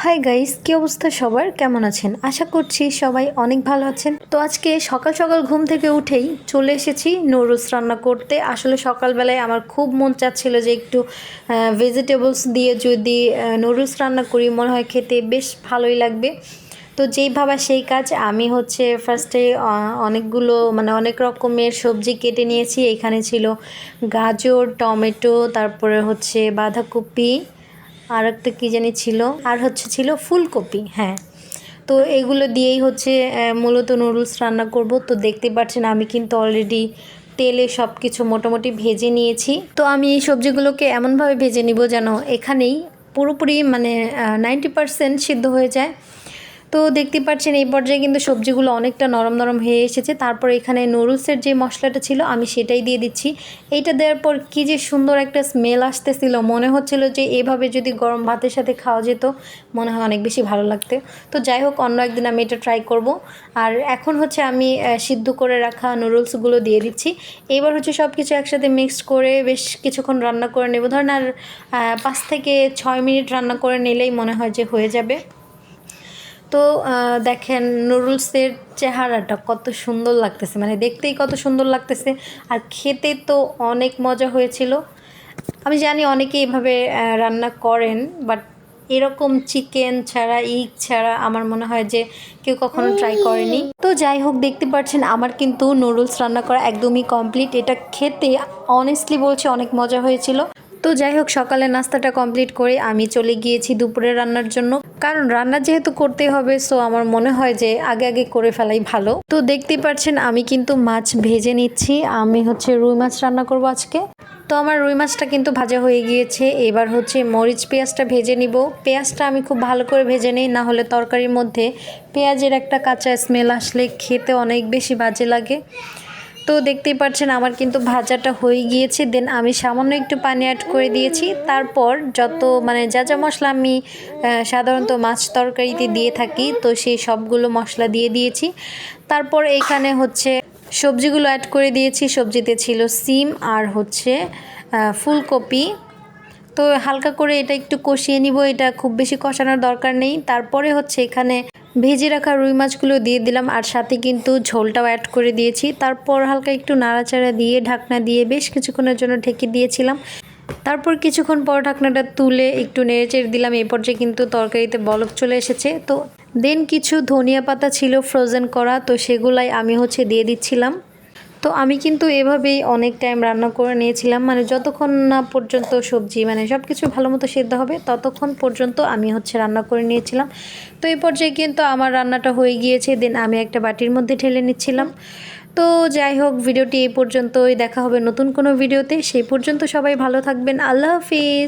Hi guys, কি অবস্থা সবার? কেমন আছেন? আশা করছি সবাই অনেক ভালো আছেন। তো আজকে সকাল সকাল ঘুম থেকে উঠেই চলে এসেছি নুডলস রান্না করতে। আসলে সকালবেলায় আমার খুব মন চাচ্ছিল যে একটু ভেজিটেবলস দিয়ে যদি নুডলস রান্না করি, মনে হয় খেতে বেশ ভালোই লাগবে। তো যেই ভাবা সেই কাজ। আমি হচ্ছে ফার্স্টে অনেক রকমের সবজি কেটে নিয়েছি। এখানে ছিল গাজর, টমেটো, তারপরে হচ্ছে বাঁধাকপি, আর একটা কী জানি ছিল, আর ছিল ফুলকপি। হ্যাঁ, তো এগুলো দিয়েই মূলত নুডলস রান্না করব। তো দেখতে পাচ্ছেন আমি কিন্তু অলরেডি তেলে সব কিছু মোটামুটি ভেজে নিয়েছি। তো আমি এই সবজিগুলোকে এমনভাবে ভেজে নিব যেন এখানেই পুরোপুরি 90% সিদ্ধ হয়ে যায়। তো দেখতে পাচ্ছেন এই পর্যায়ে কিন্তু সবজিগুলো অনেকটা নরম নরম হয়ে এসেছে। তারপর এখানে নুডলসের যে মশলাটা ছিল আমি সেটাই দিয়ে দিচ্ছি। এইটা দেওয়ার পর কী যে সুন্দর একটা স্মেল আসতেছিল, মনে হচ্ছিল যে এভাবে যদি গরম ভাতের সাথে খাওয়া যেত মনে হয় অনেক বেশি ভালো লাগতো। তো যাই হোক, অন্য একদিন আমি এটা ট্রাই করব। আর এখন আমি সিদ্ধ করে রাখা নুডলসগুলো দিয়ে দিচ্ছি। এবার সব কিছু একসাথে মিক্সড করে বেশ কিছুক্ষণ রান্না করে নেব। ধরেন আর 5 থেকে 6 মিনিট রান্না করে নিলেই মনে হয় যে হয়ে যাবে। তো দেখেন নুডলসের চেহারাটা কত সুন্দর লাগতেছে, দেখতেই কত সুন্দর লাগতেছে, আর খেতে তো অনেক মজা হয়েছিল। আমি জানি অনেকে এভাবে রান্না করেন, বাট এরকম চিকেন ছাড়া, ইগ ছাড়া আমার মনে হয় যে কেউ কখনো ট্রাই করেনি। তো যাই হোক, দেখতে পাচ্ছেন আমার কিন্তু নুডলস রান্না করা একদমই কমপ্লিট। এটা খেতে অনেস্টলি বলছি অনেক মজা হয়েছিল। তো যাই হোক, সকালের নাস্তাটা কমপ্লিট করে আমি চলে গিয়েছি দুপুরে রান্নার জন্য, কারণ রান্না যেহেতু করতে হবে, সো আমার মনে হয় যে আগে আগে করে ফেলাই ভালো। তো দেখতেই পাচ্ছেন আমি কিন্তু মাছ ভেজে নিচ্ছি। আমি রুই মাছ রান্না করব আজকে। তো আমার রুই মাছটা কিন্তু ভাজা হয়ে গিয়েছে। এবার মরিচ পেঁয়াজটা ভেজে নিব। পেঁয়াজটা আমি খুব ভালো করে ভেজে নিই, না হলে তরকারির মধ্যে পেঁয়াজের একটা কাঁচা স্মেল আসলে খেতে অনেক বেশি বাজে লাগে। তো দেখতেই পাচ্ছেন আমার কিন্তু ভাজাটা হয়ে গিয়েছে। দেন আমি সামান্য একটু পানি অ্যাড করে দিয়েছি। তারপর যা যা মশলা আমি সাধারণত মাছ তরকারিতে দিয়ে থাকি, তো সেই সবগুলো মশলা দিয়ে দিয়েছি। তারপর এখানে সবজিগুলো অ্যাড করে দিয়েছি। সবজিতে ছিল সিম আর ফুলকপি। তো হালকা করে এটা একটু কষিয়ে নিব। এটা খুব বেশি কষানোর দরকার নেই। তারপরে এখানে ভেজে রাখা রুই মাছগুলো দিয়ে দিলাম, আর সাথে কিন্তু ঝোলটাও অ্যাড করে দিয়েছি। তারপর হালকা একটু নাড়াচাড়া দিয়ে ঢাকনা দিয়ে বেশ কিছুক্ষণের জন্য ঢেকে দিয়েছিলাম। তারপর কিছুক্ষণ পর ঢাকনাটা তুলে একটু নেড়েচেড়ে দিলাম। এই পর্যায়ে কিন্তু তরকারিতে বলক চলে এসেছে। তো দেন কিছু ধনিয়া পাতা ছিল ফ্রোজেন করা, তো সেগুলাই আমি দিয়ে দিচ্ছিলাম। তো আমি কিন্তু এভাবেই অনেক টাইম রান্না করে নিয়েছিলাম, যতক্ষণ না পর্যন্ত সবজি সব কিছু ভালো মতো সেদ্ধ হবে ততক্ষণ পর্যন্ত আমি রান্না করে নিয়েছিলাম। তো এই পর্যায়ে কিন্তু আমার রান্নাটা হয়ে গিয়েছে। দেন আমি একটা বাটির মধ্যে ঢেলে নিচ্ছিলাম। তো যাই হোক, ভিডিওটি এই পর্যন্তই। দেখা হবে নতুন কোনো ভিডিওতে। সেই পর্যন্ত সবাই ভালো থাকবেন। আল্লাহ হাফিজ।